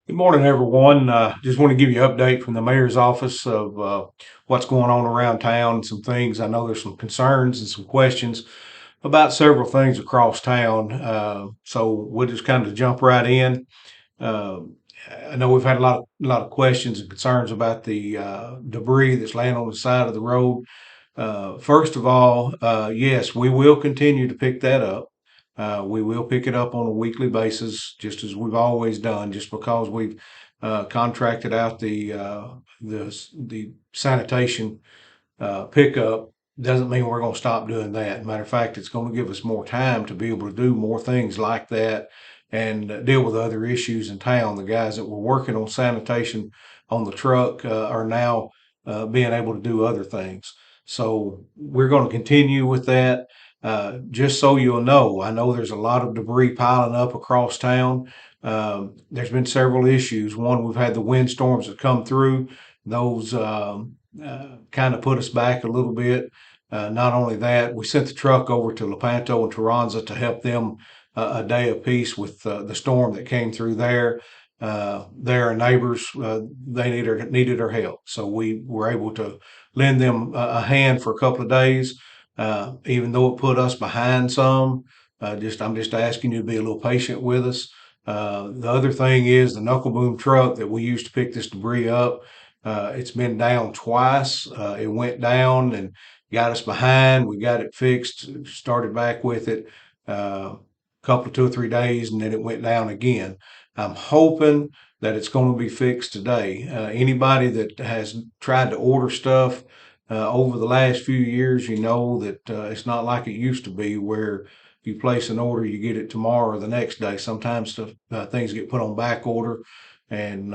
Good morning, everyone. Just want to give you an update from the mayor's office of what's going on around town and some things. I know there's some concerns and some questions about several things across town. So we'll just kind of jump right in. Uh, I know we've had a lot of questions and concerns about the debris that's laying on the side of the road. First of all, yes, we will continue to pick that up. We will pick it up on a weekly basis, just as we've always done. Just because we've contracted out the sanitation pickup doesn't mean we're going to stop doing that. Matter of fact, it's going to give us more time to be able to do more things like that and deal with other issues in town. The guys that were working on sanitation on the truck are now being able to do other things. So we're going to continue with that. Just so you'll know, I know there's a lot of debris piling up across town. There's been several issues. One, we've had the windstorms that come through. Those kind of put us back a little bit. Not only that, we sent the truck over to Lepanto and Toronza to help them a day apiece with the storm that came through there. Their neighbors, they needed our help. So we were able to lend them a hand for a couple of days, even though it put us behind some. I'm just asking you to be a little patient with us. The other thing is the knuckle boom truck that we used to pick this debris up. It's been down twice. It went down and got us behind. We got it fixed, started back with it a couple of 2 or 3 days, and then it went down again. I'm hoping that it's going to be fixed today. Anybody that has tried to order stuff over the last few years, you know that it's not like it used to be where you place an order, you get it tomorrow or the next day. Sometimes things get put on back order and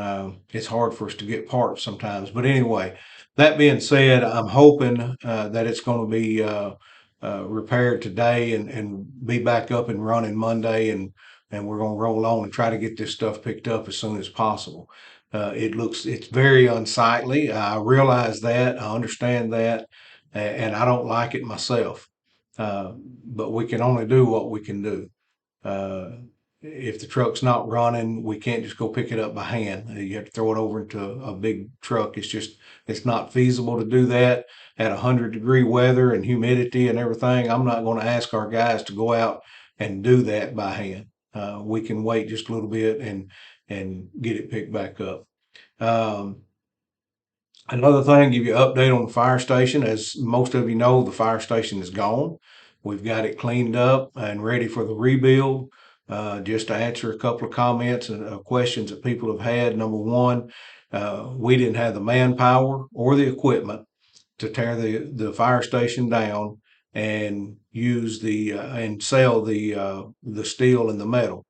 it's hard for us to get parts sometimes. But anyway, that being said, I'm hoping that it's going to be repaired today and be back up and running Monday, and we're going to roll on and try to get this stuff picked up as soon as possible. It's very unsightly. I realize that. I understand that, and I don't like it myself. But we can only do what we can do. Uh, if the truck's not running, we can't just go pick it up by hand. You have to throw it over into a big truck. It's not feasible to do that at 100-degree weather and humidity and everything. I'm not going to ask our guys to go out and do that by hand. We can wait just a little bit and get it picked back up. Um, Another thing, give you an update on the fire station. As most of you know, the fire station is gone. We've got it cleaned up and ready for the rebuild. Just to answer a couple of comments and questions that people have had. Number one, we didn't have the manpower or the equipment to tear the fire station down and use and sell the steel and the metal.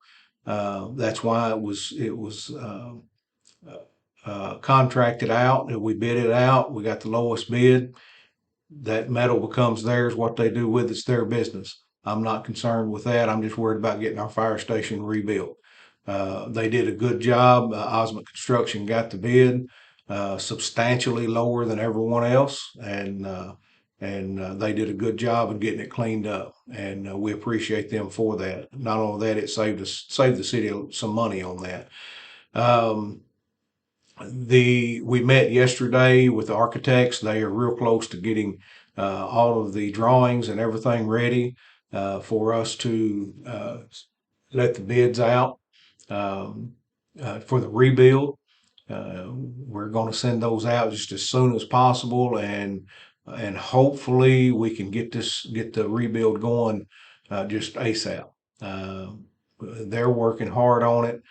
That's why it was contracted out. We bid it out. We got the lowest bid. That metal becomes theirs. What they do with it's their business. I'm not concerned with that. I'm just worried about getting our fire station rebuilt. They did a good job. Osmond Construction got the bid substantially lower than everyone else, and they did a good job of getting it cleaned up, and we appreciate them for that. Not only that, it saved the city some money on that. Um, we met yesterday with the architects. They are real close to getting all of the drawings and everything ready for us to let the bids out um, for the rebuild. We're going to send those out just as soon as possible, and hopefully we can get the rebuild going just ASAP. Uh, they're working hard on it.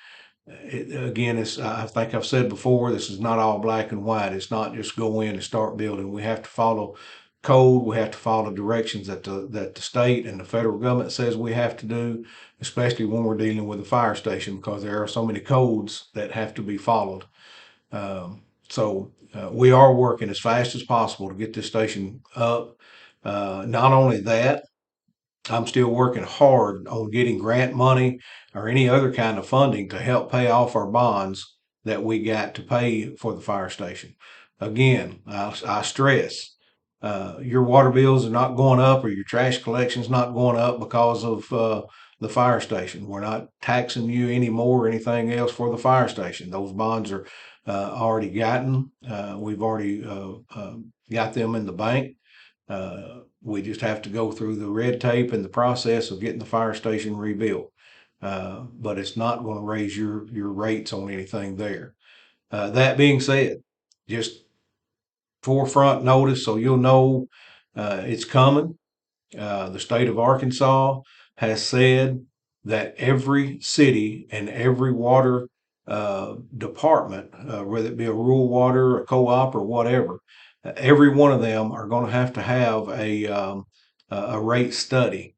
Again, I think I've said before, this is not all black and white. It's not just go in and start building. We have to follow code. We have to follow directions that the state and the federal government says we have to do, especially when we're dealing with a fire station, because there are so many codes that have to be followed. So we are working as fast as possible to get this station up. Not only that, I'm still working hard on getting grant money or any other kind of funding to help pay off our bonds that we got to pay for the fire station. Again, I stress, your water bills are not going up or your trash collection's not going up because of the fire station. We're not taxing you anymore or anything else for the fire station. Those bonds are already gotten. We've already got them in the bank. We just have to go through the red tape and the process of getting the fire station rebuilt. But it's not going to raise your rates on anything there. That being said, just forefront notice so you'll know it's coming. The state of Arkansas has said that every city and every water department, whether it be a rural water, a co-op, or whatever, every one of them are going to have a rate study.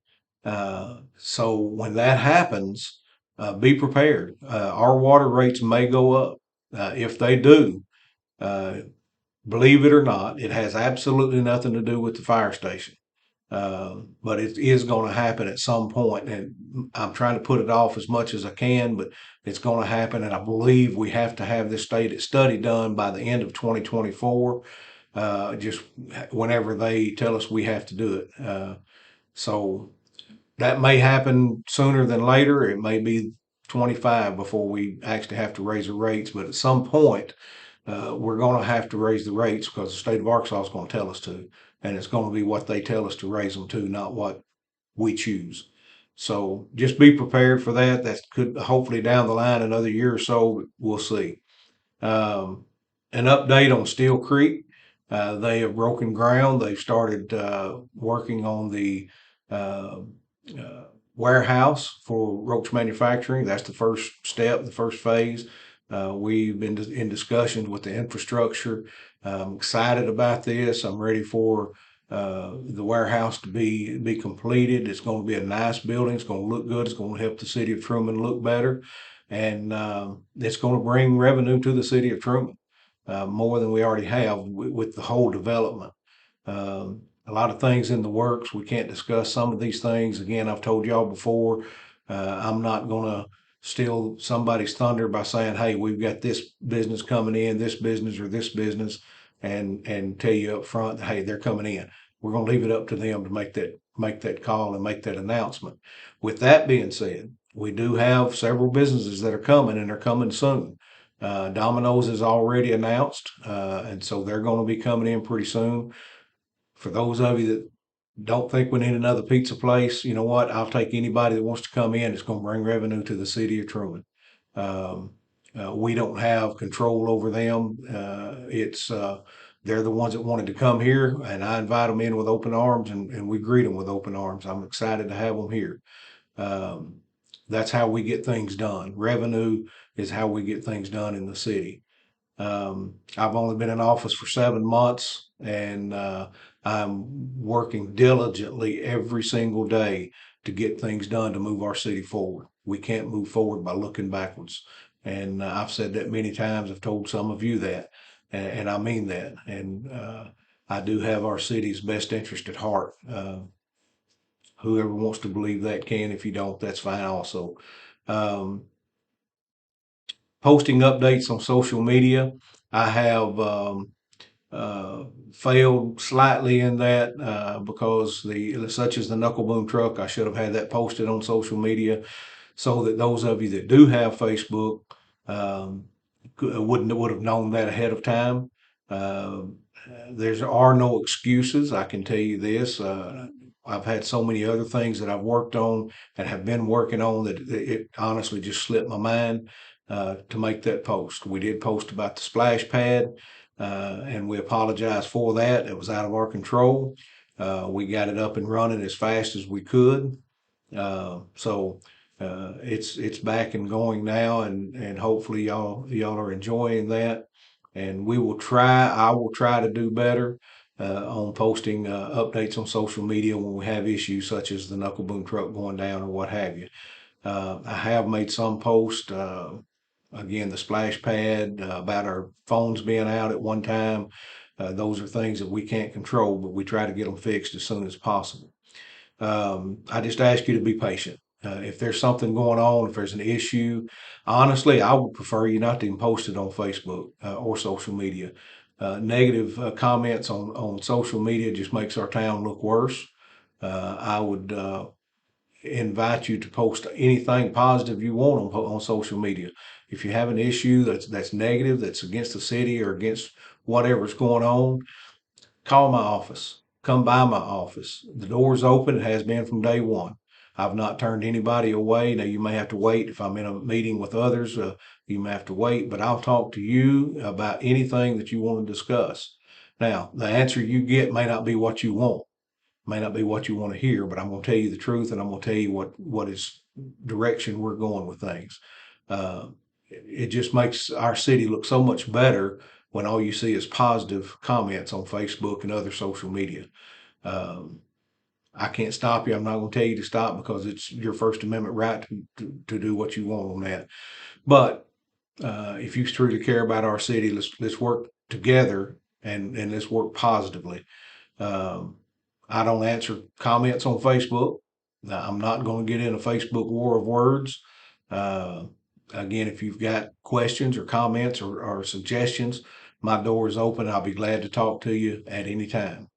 So when that happens, be prepared. Our water rates may go up. If they do, uh, believe it or not, it has absolutely nothing to do with the fire station. But it is going to happen at some point, and I'm trying to put it off as much as I can, but it's going to happen, and I believe we have to have this study done by the end of 2024, just whenever they tell us we have to do it. So that may happen sooner than later. It may be 25 before we actually have to raise the rates, but at some point, we're going to have to raise the rates because the state of Arkansas is going to tell us to, and it's going to be what they tell us to raise them to, not what we choose. So just be prepared for that. That could hopefully down the line another year or so, we'll see. Um, an update on Steel Creek. They have broken ground. They've started working on the uh, uh, warehouse for roach manufacturing. That's the first step, the first phase. We've been in discussions with the infrastructure. I'm excited about this. I'm ready for the warehouse to be completed. It's going to be a nice building. It's going to look good. It's going to help the city of Trumann look better, and it's going to bring revenue to the city of Trumann more than we already have with the whole development. A lot of things in the works. We can't discuss some of these things. Again, I've told y'all before, I'm not going to steal somebody's thunder by saying, hey, we've got this business coming in, this business or this business, and tell you up front, hey, they're coming in. We're going to leave it up to them to make that call and make that announcement. With that being said, we do have several businesses that are coming and they're coming soon. Domino's is already announced, and so they're going to be coming in pretty soon. For those of you that don't think we need another pizza place, you know what? I'll take anybody that wants to come in. It's going to bring revenue to the city of Trumann. Um, we don't have control over them. It's they're the ones that wanted to come here, and I invite them in with open arms, and we greet them with open arms. I'm excited to have them here. Um, that's how we get things done. Revenue is how we get things done in the city. I've only been in office for 7 months, and I'm working diligently every single day to get things done to move our city forward. We can't move forward by looking backwards. And I've said that many times. I've told some of you that, and I mean that. And I do have our city's best interest at heart. Whoever wants to believe that can. If you don't, that's fine also. Um, Posting updates on social media. I have failed slightly in that because such as the knuckle boom truck, I should have had that posted on social media so that those of you that do have Facebook um, would have known that ahead of time. Uh, there are no excuses. I can tell you this. I've had so many other things that I've worked on and have been working on that it honestly just slipped my mind to make that post. We did post about the splash pad, and we apologize for that. It was out of our control. We got it up and running as fast as we could. So it's back and going now, and hopefully y'all are enjoying that. And we will try. I will try to do better on posting updates on social media when we have issues such as the knuckle boom truck going down or what have you. I have made some posts. Again, the splash pad about our phones being out at one time. Those are things that we can't control, but we try to get them fixed as soon as possible. I just ask you to be patient. If there's something going on, if there's an issue, honestly, I would prefer you not to even post it on Facebook or social media. Negative comments on social media just makes our town look worse. I would invite you to post anything positive you want on social media. If you have an issue that's negative, that's against the city or against whatever's going on, call my office. Come by my office. The door's open. It has been from day one. I've not turned anybody away. Now, you may have to wait. If I'm in a meeting with others, you may have to wait, but I'll talk to you about anything that you want to discuss. Now, the answer you get may not be what you want, may not be what you want to hear, but I'm going to tell you the truth, and I'm going to tell you what is direction we're going with things. It just makes our city look so much better when all you see is positive comments on Facebook and other social media. Um, I can't stop you. I'm not going to tell you to stop because it's your First Amendment right to do what you want on that. But if you truly care about our city, let's work together and let's work positively. Um, I don't answer comments on Facebook. I'm not going to get in a Facebook war of words. Uh, Again, if you've got questions or comments or suggestions, my door is open. I'll be glad to talk to you at any time.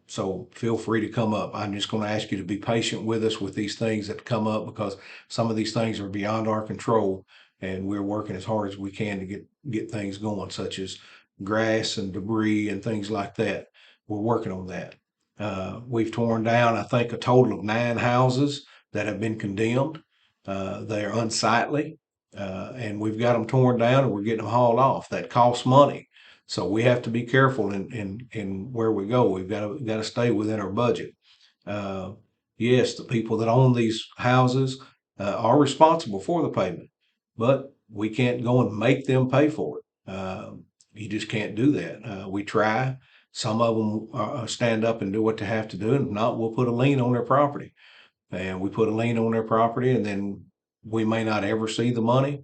So feel free to come up. I'm just going to ask you to be patient with us with these things that come up because some of these things are beyond our control, and we're working as hard as we can to get things going, such as grass and debris and things like that. We're working on that. We've torn down, I think, a total of 9 houses that have been condemned. They are unsightly, and we've got them torn down and we're getting them hauled off. That costs money. So we have to be careful in where we go. We've got to stay within our budget. Uh, yes, the people that own these houses are responsible for the payment, but we can't go and make them pay for it. You just can't do that. We try. Some of them stand up and do what they have to do, and if not, we'll put a lien on their property. And we put a lien on their property, and then we may not ever see the money,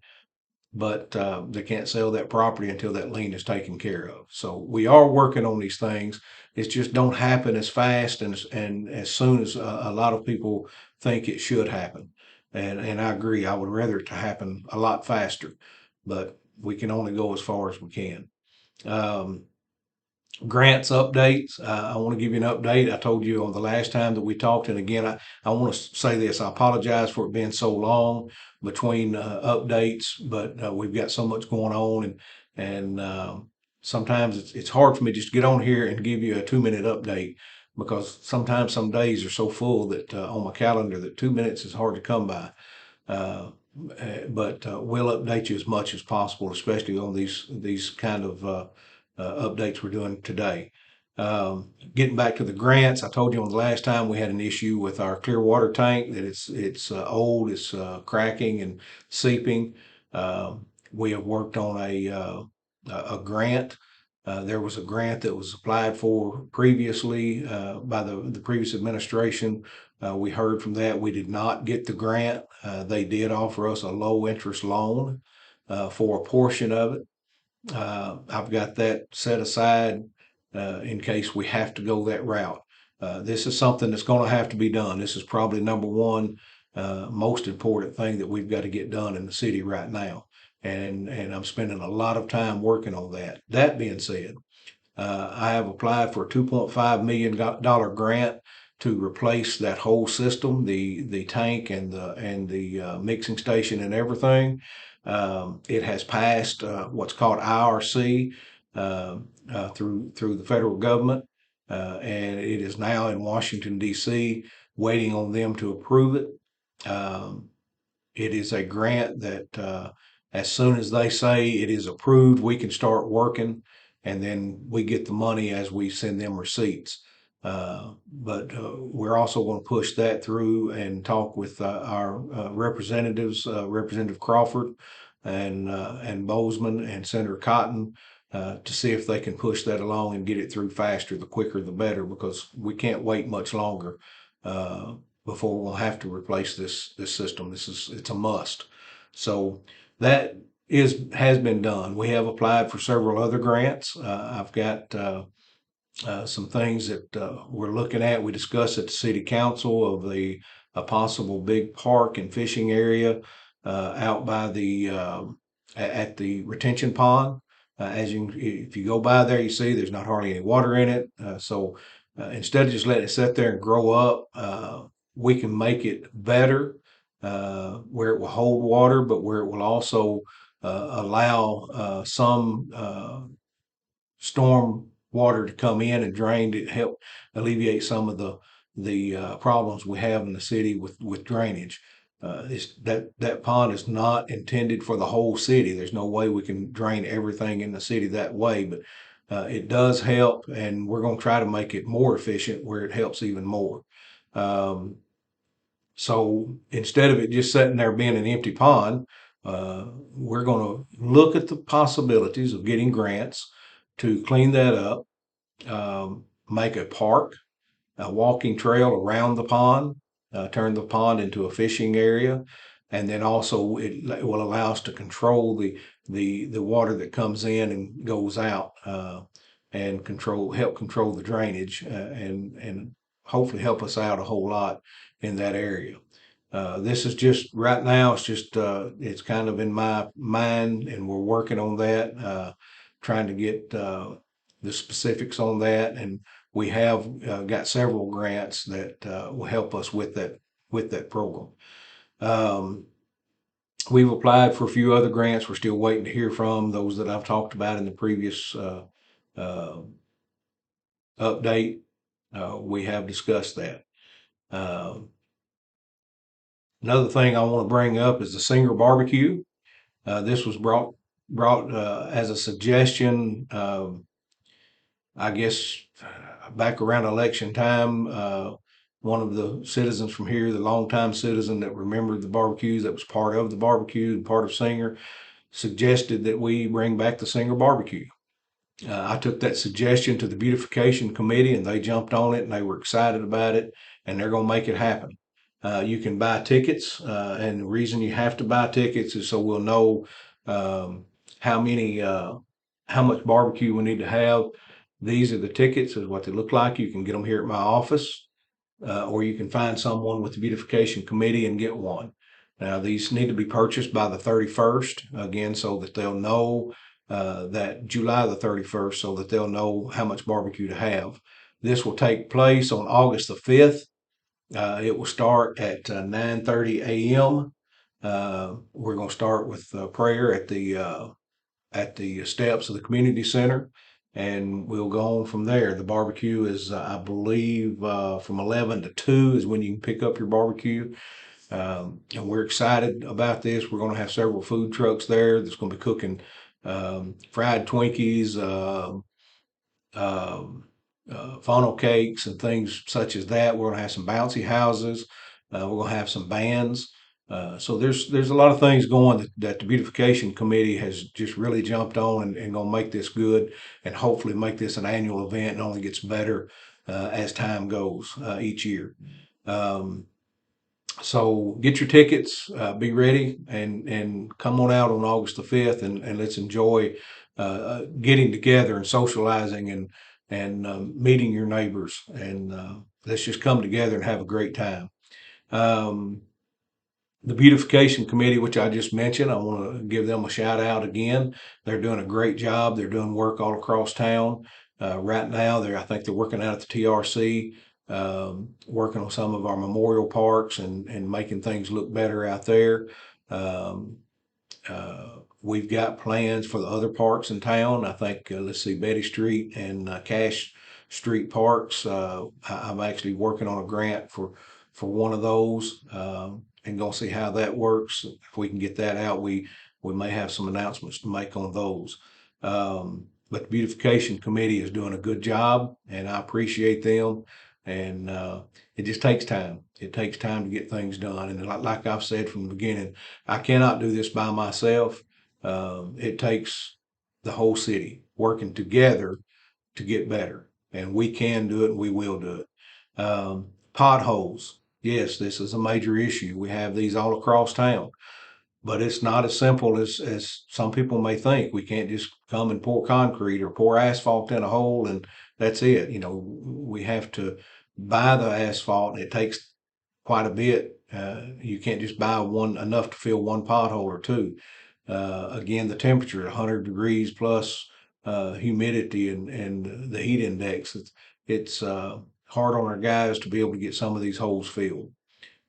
but they can't sell that property until that lien is taken care of. So we are working on these things. It just don't happen as fast and as soon as a lot of people think it should happen. And I agree. I would rather it to happen a lot faster, but we can only go as far as we can. Um, Grants updates. I want to give you an update. I told you on the last time that we talked, and again, I want to say this. I apologize for it being so long between updates, but we've got so much going on, and sometimes it's hard for me just to get on here and give you a 2-minute update because sometimes some days are so full that on my calendar that 2 minutes is hard to come by. Uh, but we'll update you as much as possible, especially on these kind of updates we're doing today. Getting back to the grants, I told you on the last time we had an issue with our clear water tank that it's old, it's cracking and seeping. We have worked on a grant. There was a grant that was applied for previously by the previous administration. We heard from that. We did not get the grant. They did offer us a low interest loan for a portion of it. I've got that set aside in case we have to go that route. This is something that's going to have to be done. This is probably number one most important thing that we've got to get done in the city right now. And I'm spending a lot of time working on that. That being said, I have applied for a $2.5 million grant to replace that whole system, the tank and the mixing station and everything. It has passed what's called IRC through the federal government, and it is now in Washington D.C. waiting on them to approve it. It is a grant that as soon as they say it is approved, we can start working, and then we get the money as we send them receipts. But we're also going to push that through and talk with our representatives, Representative Crawford and Bozeman and Senator Cotton, to see if they can push that along and get it through faster. The quicker, the better, because we can't wait much longer before we'll have to replace this system. It's a must. So that has been done. We have applied for several other grants. I've got some things that we're looking at. We discussed at the city council of a possible big park and fishing area out by at the retention pond. If you go by there, you see there's not hardly any water in it. So instead of just letting it sit there and grow up, we can make it better, where it will hold water, but where it will also allow some storm water to come in and drain to help alleviate some of the problems we have in the city with drainage. That pond is not intended for the whole city. There's no way we can drain everything in the city that way, but it does help, and we're going to try to make it more efficient where it helps even more. Um, so instead of it just sitting there being an empty pond, we're going to look at the possibilities of getting grants to clean that up, make a park, a walking trail around the pond, turn the pond into a fishing area, and then also it will allow us to control the water that comes in and goes out, and help control the drainage, and hopefully help us out a whole lot in that area. This is just right now. It's kind of in my mind, and we're working on that, trying to get the specifics on that, and we have got several grants that will help us with that program. Um, we've applied for a few other grants. We're still waiting to hear from those that I've talked about in the previous uh, update. We have discussed that. Um, Another thing I want to bring up is the Singer Barbecue. This was brought as a suggestion. I guess back around election time, one of the citizens from here, the longtime citizen that remembered the barbecues, that was part of the barbecue and part of Singer, suggested that we bring back the Singer Barbecue. I took that suggestion to the Beautification Committee, and they jumped on it, and they were excited about it, and they're going to make it happen. You can buy tickets, and the reason you have to buy tickets is so we'll know um, how many, how much barbecue we need to have. These are the tickets, is what they look like. You can get them here at my office, or you can find someone with the Beautification Committee and get one. Now, these need to be purchased by the 31st, again, so that they'll know that July the 31st, so that they'll know how much barbecue to have. This will take place on August the 5th. It will start at 9:30 a.m. We're going to start with prayer at the steps of the community center, and we'll go on from there. The barbecue is, I believe, from 11 to 2 is when you can pick up your barbecue. And we're excited about this. We're going to have several food trucks there that's going to be cooking fried Twinkies, um, funnel cakes, and things such as that. We're going to have some bouncy houses. We're going to have some bands. So there's a lot of things going that the Beautification Committee has just really jumped on, and going to make this good, and hopefully make this an annual event and only gets better as time goes each year. Um, so get your tickets, be ready, and come on out on August the 5th, and let's enjoy getting together and socializing, and meeting your neighbors, and let's just come together and have a great time. Um, the Beautification Committee, which I just mentioned, I want to give them a shout out again. They're doing a great job. They're doing work all across town. Right now, I think they're working out at the TRC, working on some of our memorial parks, and making things look better out there. Um, we've got plans for the other parks in town. I think, let's see, Betty Street and Cash Street parks. I'm actually working on a grant for one of those, and gonna see how that works. If we can get that out, we may have some announcements to make on those. But the Beautification Committee is doing a good job, and I appreciate them. And it just takes time. It takes time to get things done. And like I've said from the beginning, I cannot do this by myself. It takes the whole city working together to get better, and we can do it, and we will do it. Potholes. Yes, this is a major issue. We have these all across town, but it's not as simple as some people may think. We can't just come and pour concrete or pour asphalt in a hole and that's it. We have to buy the asphalt, and it takes quite a bit. You can't just buy one enough to fill one pothole or two. Again, the temperature, 100 degrees plus humidity, and the heat index. It's hard on our guys to be able to get some of these holes filled.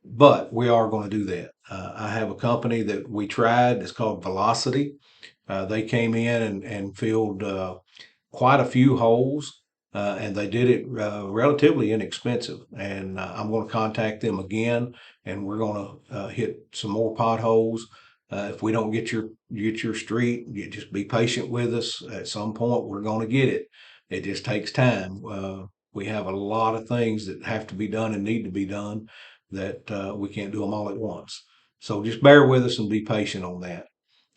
but we are going to do that. I have a company that we tried. It's called Velocity. They came in and filled quite a few holes, and they did it relatively inexpensive. And I'm going to contact them again, and we're going to hit some more potholes. If we don't get your street, you just be patient with us. At some point, we're going to get it. It just takes time. We have a lot of things that have to be done and need to be done that we can't do them all at once. So just bear with us and be patient on that.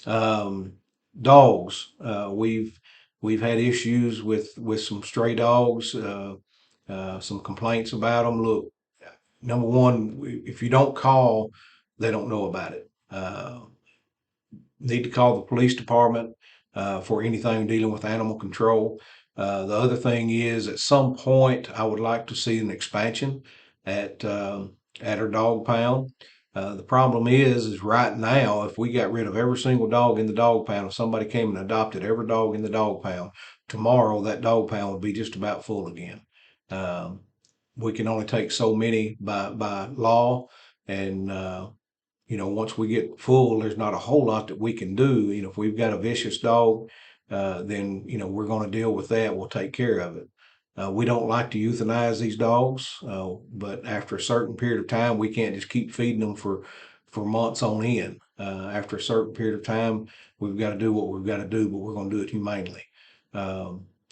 Um, Dogs. We've had issues with some stray dogs. Some complaints about them. Look, number one, if you don't call, they don't know about it. Need to call the police department for anything dealing with animal control. The other thing is, at some point, I would like to see an expansion at at our dog pound. The problem is right now, if we got rid of every single dog in the dog pound, if somebody came and adopted every dog in the dog pound, tomorrow that dog pound would be just about full again. Um, we can only take so many by law, and once we get full, there's not a whole lot that we can do. If we've got a vicious dog, then we're going to deal with that. We'll take care of it. We don't like to euthanize these dogs, but after a certain period of time, we can't just keep feeding them for months on end. After a certain period of time, we've got to do what we've got to do, but we're going to do it humanely.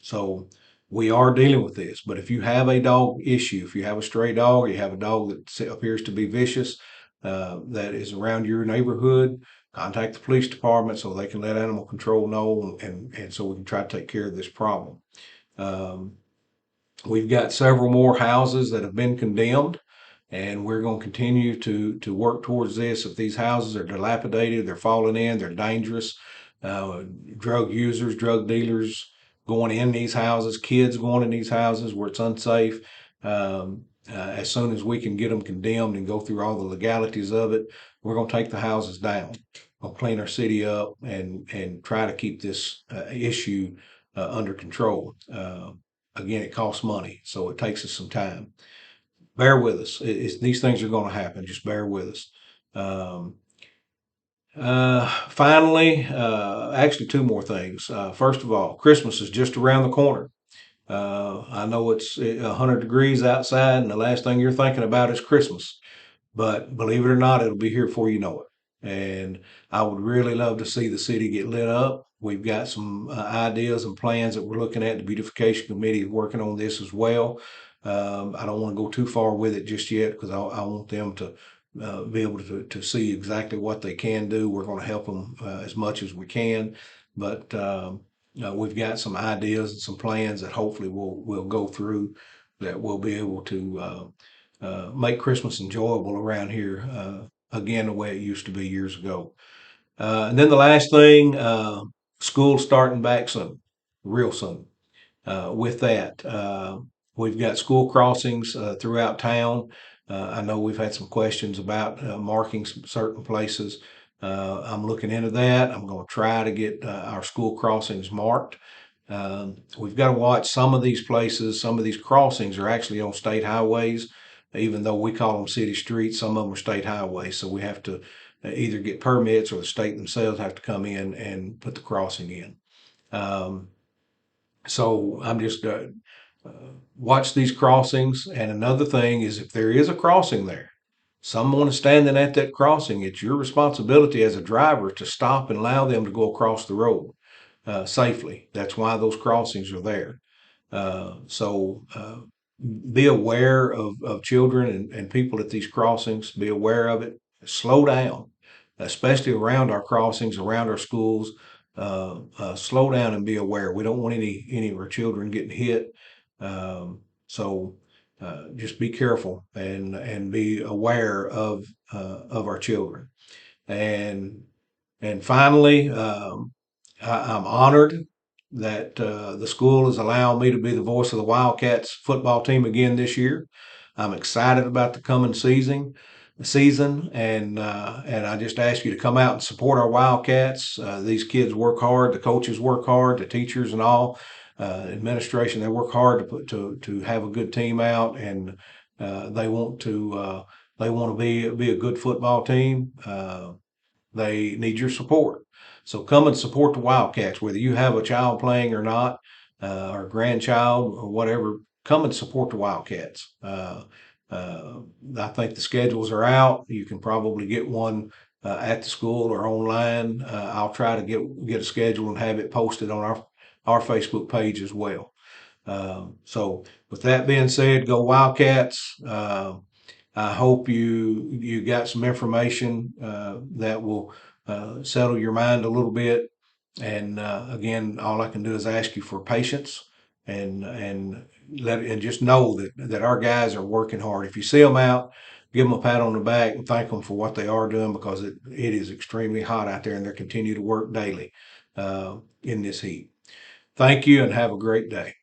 So we are dealing with this. But if you have a dog issue, if you have a stray dog, or you have a dog that appears to be vicious, that is around your neighborhood, contact the police department so they can let animal control know, and so we can try to take care of this problem. Um, we've got several more houses that have been condemned, and we're going to continue to work towards this. If these houses are dilapidated, they're falling in, they're dangerous. Drug users, drug dealers going in these houses, kids going in these houses where it's unsafe. As soon as we can get them condemned and go through all the legalities of it, we're going to take the houses down. We'll clean our city up and try to keep this issue under control. Again, it costs money, so it takes us some time. Bear with us. These things are going to happen. Just bear with us. Um, Finally, actually, two more things. First of all, Christmas is just around the corner. I know it's 100 degrees outside, and the last thing you're thinking about is Christmas. But believe it or not, it'll be here before you know it. And I would really love to see the city get lit up. We've got some ideas and plans that we're looking at. The Beautification Committee is working on this as well. I don't want to go too far with it just yet because I want them to be able to see exactly what they can do. We're going to help them as much as we can. But we've got some ideas and some plans that hopefully we'll go through that we'll be able to make Christmas enjoyable around here again the way it used to be years ago. And then the last thing, school's starting back soon, real soon. With that, we've got school crossings throughout town. I know we've had some questions about marking some certain places. I'm looking into that. I'm going to try to get our school crossings marked. We've got to watch some of these places. Some of these crossings are actually on state highways, even though we call them city streets. Some of them are state highways, so we have to either get permits or the state themselves have to come in and put the crossing in. Um, so I'm just watch these crossings. And another thing is, if there is a crossing there, someone is standing at that crossing, it's your responsibility as a driver to stop and allow them to go across the road safely. That's why those crossings are there. So be aware of children and people at these crossings. Be aware of it. Slow down, especially around our crossings, around our schools. Slow down and be aware. We don't want any of our children getting hit. So just be careful and be aware of our children. And and finally, I'm honored that the school is allowing me to be the voice of the Wildcats football team again this year. I'm excited about the coming season, and I just ask you to come out and support our Wildcats. These kids work hard, the coaches work hard, the teachers and all, administration, they work hard to have a good team out, and they want to they want to be a good football team. They need your support. So come and support the Wildcats, whether you have a child playing or not, or grandchild or whatever. Come and support the Wildcats. Uh, I think the schedules are out. You can probably get one at the school or online. I'll try to get a schedule and have it posted on our Facebook page as well. So with that being said, go Wildcats. I hope you got some information that will settle your mind a little bit. And again, all I can do is ask you for patience and and just know that our guys are working hard. If you see them out, give them a pat on the back and thank them for what they are doing, because it is extremely hot out there and they continue to work daily in this heat. Thank you and have a great day.